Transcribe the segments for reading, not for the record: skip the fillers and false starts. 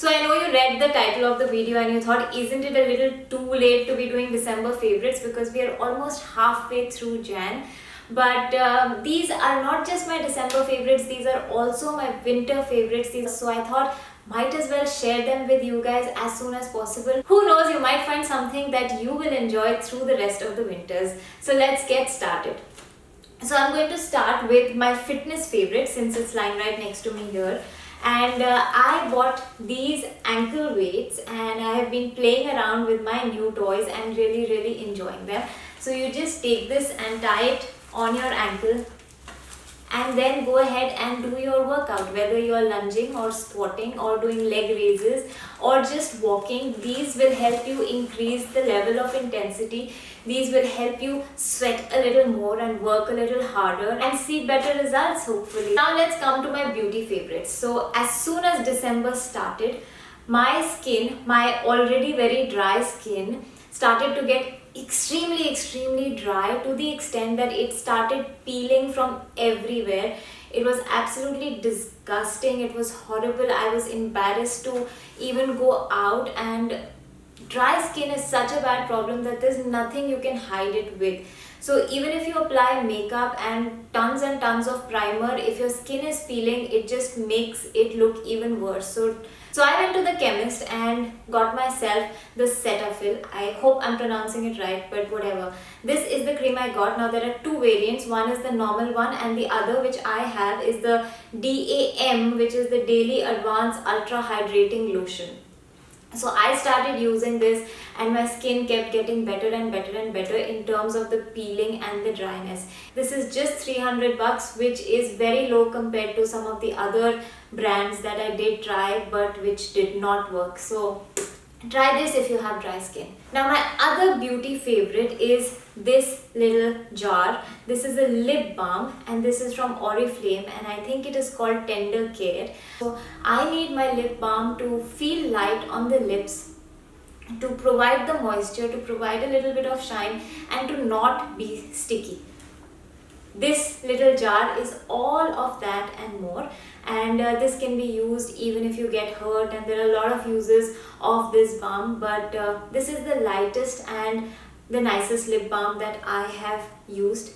So I know you read the title of the video and you thought, isn't it a little too late to be doing December favorites, because we are almost halfway through Jan. But these are not just my December favorites, these are also my winter favorites. So I thought might as well share them with you guys as soon as possible. Who knows, you might find something that you will enjoy through the rest of the winters. So let's get started. So I'm going to start with my fitness favorite, since it's lying right next to me here. And I bought these ankle weights and I have been playing around with my new toys and really enjoying them. So you just take this and tie it on your ankle and then go ahead and do your workout, whether you are lunging or squatting or doing leg raises or just walking. These will help you increase the level of intensity. These will help you sweat a little more and work a little harder and see better results, hopefully. Now let's come to my beauty favorites. So as soon as December started, my skin, my already very dry skin, started to get extremely dry, to the extent that it started peeling from everywhere. It was absolutely disgusting. It was horrible. I was embarrassed to even go out, and dry skin is such a bad problem that there's nothing you can hide it with. So even if you apply makeup and tons of primer, if your skin is peeling, it just makes it look even worse. So I went to the chemist and got myself the Cetaphil. I hope I'm pronouncing it right, but whatever. This is the cream I got. Now there are two variants. One is the normal one and the other, which I have, is the DAM, which is the Daily Advanced Ultra Hydrating Lotion. So I started using this and my skin kept getting better and better in terms of the peeling and the dryness. This is just 300 bucks, which is very low compared to some of the other brands that I did try but which did not work. So try this if you have dry skin. Now my other beauty favorite is this little jar. This is a lip balm and this is from Oriflame and I think it is called Tender Care. So I need my lip balm to feel light on the lips, to provide the moisture, to provide a little bit of shine and to not be sticky. This little jar is all of that and more, and this can be used even if you get hurt, and there are a lot of uses of this balm, but this is the lightest and the nicest lip balm that I have used.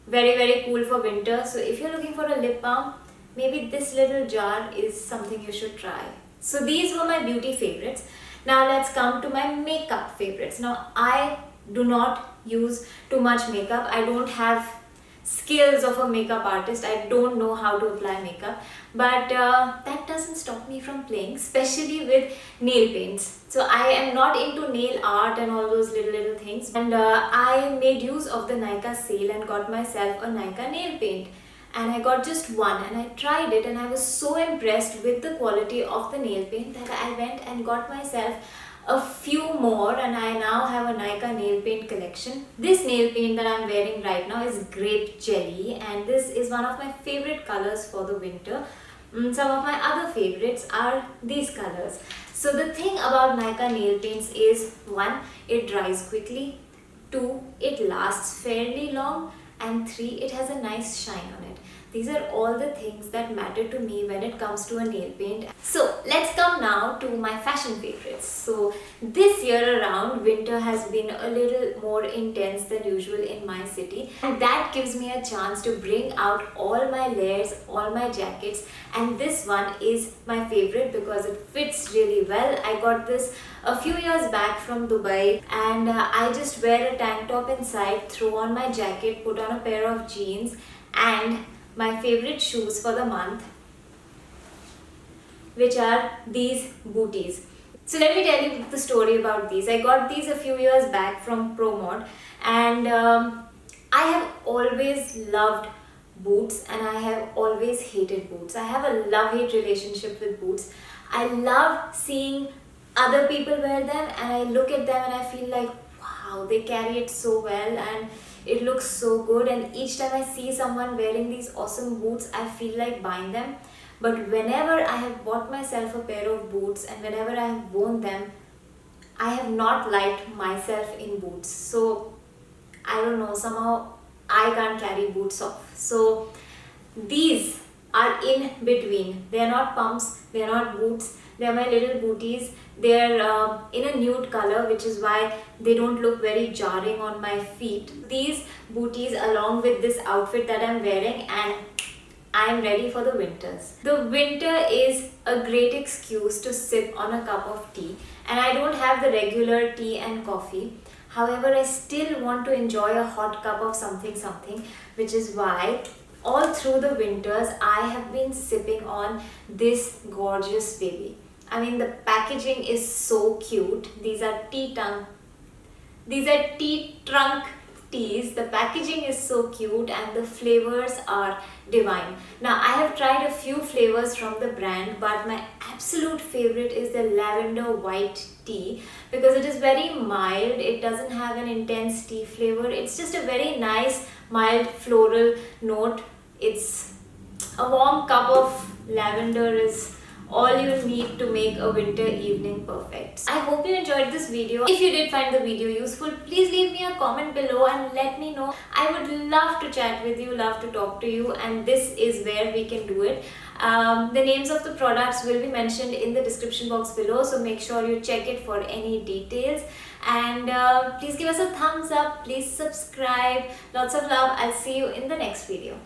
Very cool for winter. So if you're looking for a lip balm, maybe this little jar is something you should try. So these were my beauty favorites. Now let's come to my makeup favorites. Now I do not use too much makeup. I don't have skills of a makeup artist. I don't know how to apply makeup, but that doesn't stop me from playing, especially with nail paints. So I am not into nail art and all those little things, and I made use of the Nykaa sale and got myself a Nykaa nail paint, and I got just one and I tried it and I was so impressed with the quality of the nail paint that I went and got myself a few more, and I now have a Nykaa nail paint collection. This nail paint that I'm wearing right now is Grape Jelly, and this is one of my favorite colors for the winter. Some of my other favorites are these colors. So the thing about Nykaa nail paints is, one, it dries quickly, two, it lasts fairly long, and three, it has a nice shine on it. These are all the things that matter to me when it comes to a nail paint. So let's come now to my fashion favorites. So this year around, winter has been a little more intense than usual in my city, and that gives me a chance to bring out all my layers, all my jackets, and this one is my favorite because it fits really well. I got this a few years back from Dubai, and I just wear a tank top inside, throw on my jacket, put on a pair of jeans and my favorite shoes for the month, which are these booties. So let me tell you the story about these. I got these a few years back from ProMod, and I have always loved boots and I have always hated boots. I have a love-hate relationship with boots. I love seeing other people wear them and I look at them and I feel like, wow, they carry it so well and it looks so good, and each time I see someone wearing these awesome boots, I feel like buying them. But whenever I have bought myself a pair of boots and whenever I have worn them, I have not liked myself in boots. So I don't know, somehow I can't carry boots off. So these are in between. They are not pumps, they are not boots, They are my little booties. They're in a nude color, which is why they don't look very jarring on my feet. These booties along with this outfit that I'm wearing, and I'm ready for the winters. The winter is a great excuse to sip on a cup of tea, and I don't have the regular tea and coffee. However, I still want to enjoy a hot cup of something, which is why all through the winters I have been sipping on this gorgeous baby. I mean, the packaging is so cute. These are tea trunk teas. The packaging is so cute and the flavors are divine. Now, I have tried a few flavors from the brand, but my absolute favorite is the lavender white tea because it is very mild. It doesn't have an intense tea flavor. It's just a very nice mild floral note. It's a warm cup of lavender is all you need to make a winter evening perfect. I hope you enjoyed this video. If you did find the video useful, please leave me a comment below and let me know. I would love to chat with you, love to talk to you, and this is where we can do it. The names of the products will be mentioned in the description box below, so make sure you check it for any details. And please give us a thumbs up, please subscribe. Lots of love. I'll see you in the next video.